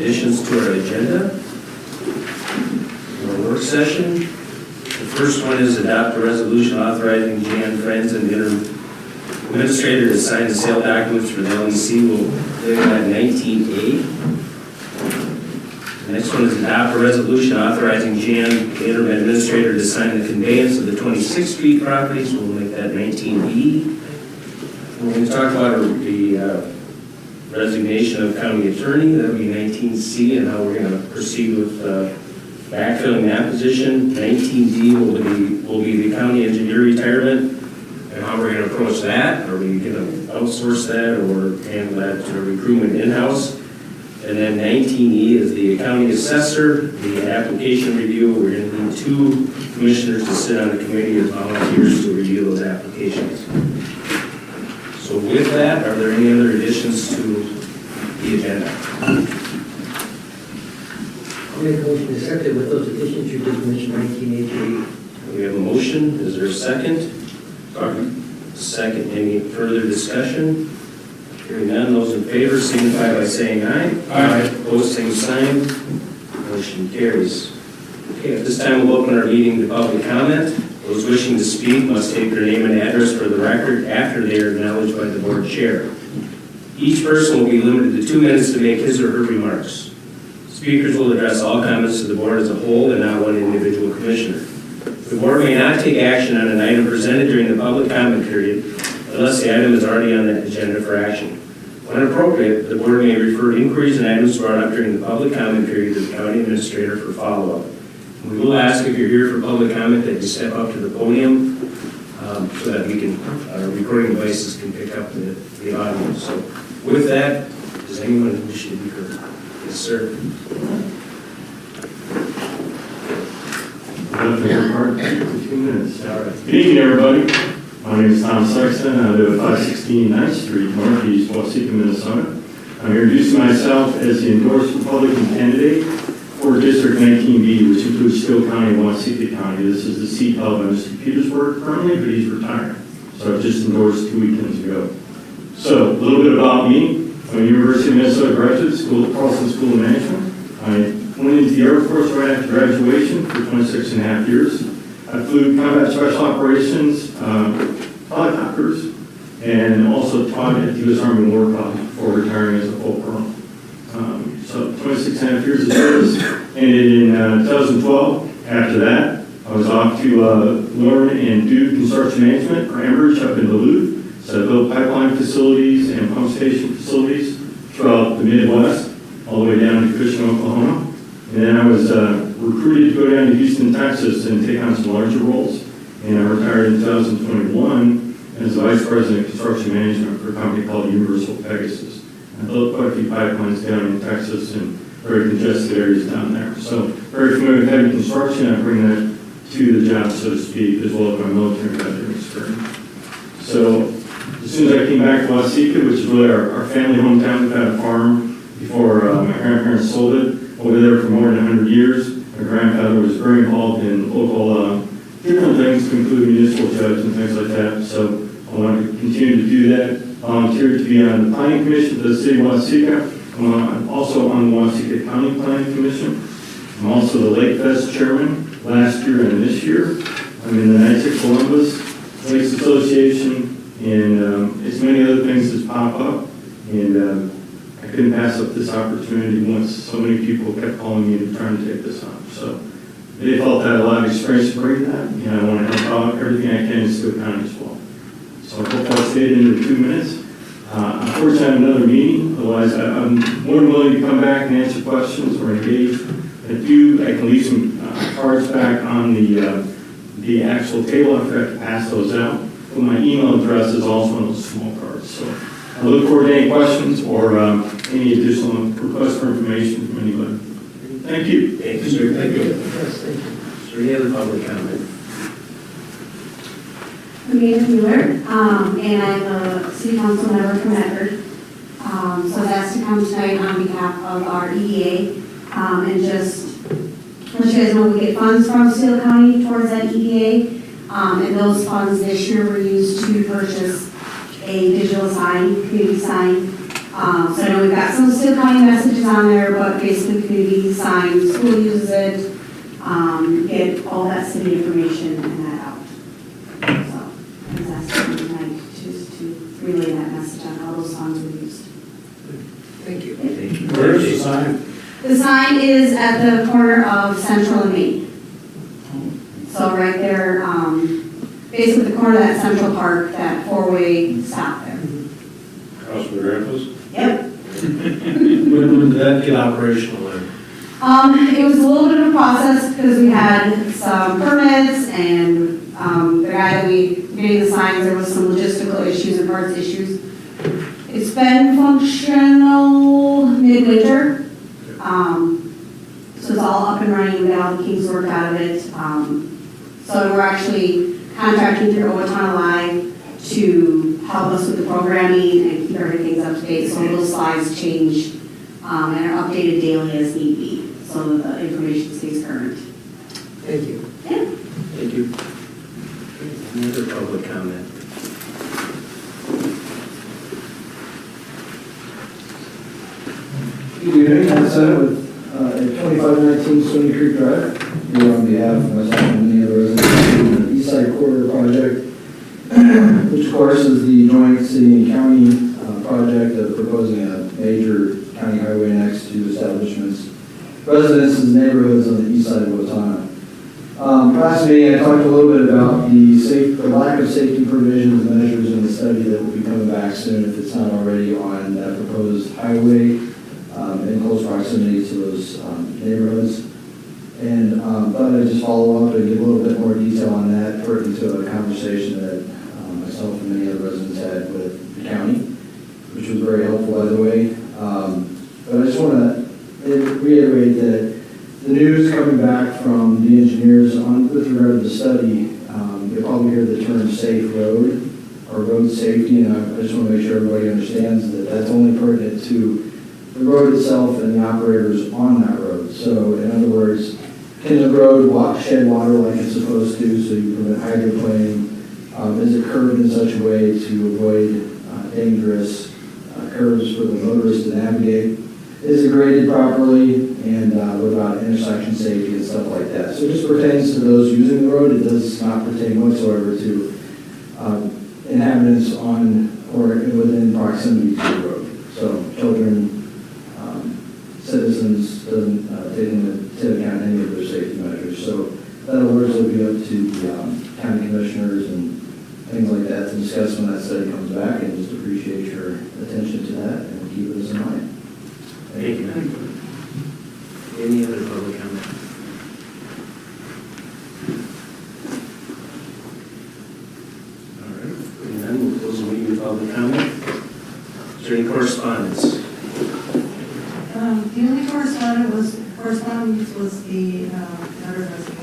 additions to our agenda. Our work session. The first one is adopt a resolution authorizing Jan Friends and the administrator to sign the sale documents for the LEC. We'll do that 19A. The next one is adopt a resolution authorizing Jan, the interim administrator, to sign the conveyance of the 26th Street properties. We'll make that 19B. We're going to talk about the resignation of county attorney. That would be 19C, and how we're going to proceed with backfilling that position. 19D will be the county engineer retirement, and how we're going to approach that. Are we going to outsource that or handle that to recruitment in-house? And then 19E is the county assessor, the application review. We're going to need 2 commissioners to sit on the committee as volunteers to review those applications. So with that, are there any other additions to the agenda? I'll make a motion to accept it with those additions you just mentioned, 19A. We have a motion. Is there a second? Second. Any further discussion? Hearing none, those in favor signify by saying aye. Aye. Opposed, same sign. Motion carries. Okay, at this time we'll open our meeting to public comment. Those wishing to speak must take their name and address for the record after they are acknowledged by the board chair. Each person will be limited to 2 minutes to make his or her remarks. Speakers will address all comments to the board as a whole and not one individual commissioner. The board may not take action on an item presented during the public comment period unless the item is already on the agenda for action. When appropriate, the board may refer inquiries and items brought up during the public comment period to the county administrator for follow-up. We will ask if you're here for public comment that you step up to the podium so that we can, our recording devices can pick up the audio. So with that, does anyone wish to be heard? Yes, sir. Good evening, everybody. My name is Tom Sexton. I live at 516 9th Street, Northeast, Waseca, Minnesota. I'm introducing myself as the endorsed Republican candidate for District 19B, which includes Steele County and Waseca County. This is the seat held by Mr. Petersburg currently, but he's retiring. So I just endorsed 2 weekends ago. So a little bit about me. I'm a University of Minnesota graduate school, Carlson School of Management. I went into the Air Force right after graduation for 26.5 years. I flew combat special operations, helicopters, and also taught at the U.S. Army War College before retiring as a full colonel. So 26.5 years of service. Ended in 2012. After that, I was off to learn and do construction management for Enbridge up in Duluth. So I built pipeline facilities and pump station facilities throughout the Midwest, all the way down to Cushing, Oklahoma. And then I was recruited to go down to Houston, Texas and take on some larger roles. And I retired in 2021 as the Vice President of Construction Management for a company called Universal Pegasus. I built quite a few pipelines down in Texas and very congested areas down there. So very familiar with heavy construction. I bring that to the job, so to speak, as well as my military veteran experience. So as soon as I came back to Waseca, which is really our family hometown, we've had a farm before my grandparents sold it. Over there for more than 100 years. My grandfather was very involved in local different things, to include municipal judge and things like that. So I wanted to continue to do that. Volunteered to be on the Planning Commission for the City of Waseca. I'm also on the Waseca County Planning Commission. I'm also the Lake Fest chairman last year and this year. I'm in the Knights of Columbus Lakes Association, and it's many other things that pop up. And I couldn't pass up this opportunity once so many people kept calling me and trying to take this on. So they felt I had a lot of experience to bring that, and I want to help out everything I can in Steele County as well. So I hope I stayed in the 2 minutes. Unfortunately, I have another meeting. Otherwise, I'm more than willing to come back and answer questions or engage. I can leave some cards back on the actual table. I forgot to pass those out. But my email address is also on those small cards. So I look forward to any questions or any additional requests for information from anybody. Thank you. Thank you, sir. Thank you. Yes, thank you. Is there any other public comment? Commisioner Mueller, and I'm a city council member from Medford. So that's to come tonight on behalf of our EDA, and just let you guys know we get funds from Steele County towards that EDA, and those funds this year were used to purchase a digital sign, community sign, So I know we've got some still county messages on there, but basically community signs, school uses it, get all that city information and that out. So I was asking tonight just to relay that message on how those songs were used. Thank you. Thank you. Where's the sign? The sign is at the corner of Central and Main. So right there, basically the corner of that Central Park, that four-way stop there. Across the grandpa's? Yep. When did that get operational then? It was a little bit of a process because we had some permits and, the guy that we made the signs, there was some logistical issues and parts issues. It's been functional midwinter. So it's all up and running, we got all the kinks worked out of it. So we're actually contracting through Owatonna Live to help us with the programming and keep everything up to date. So those slides change and are updated daily as need be, so that the information stays current. Thank you. Yeah. Thank you. Any other public comment? Good evening, I'm Senate with 2519 Stony Creek Drive, here on behalf of myself and many other residents in the East Side Corridor Project, which of course is the joint city and county project of proposing a major county highway next to establishments, residences, and neighborhoods on the east side of Owatonna. Last meeting, I talked a little bit about the lack of safety provisions and measures in the study that will be coming back soon if it's not already on that proposed highway in close proximity to those neighborhoods. And thought I'd just follow up and give a little bit more detail on that, pertinent to a conversation that myself and many other residents had with the county, which was very helpful, by the way. But I just want to reiterate that the news coming back from the engineers with regard to the study, you'll probably hear the term safe road or road safety, and I just want to make sure everybody understands that that's only pertinent to the road itself and the operators on that road. So in other words, can the road shed water like it's supposed to, so you prevent hydroplaning? Is it curved in such a way to avoid dangerous curves for the motorists to navigate? Is it graded properly? And what about intersection safety and stuff like that? So it just pertains to those using the road. It does not pertain whatsoever to inhabitants on or within proximity to the road. So children, citizens, doesn't take into account any of their safety measures. So that alerts will be up to the county commissioners and things like that to discuss when that study comes back, and just appreciate your attention to that and keep this in mind. Thank you. Any other public comment? All right, and then we'll close the meeting with public comment. Is there any correspondence? The only correspondence was the letter of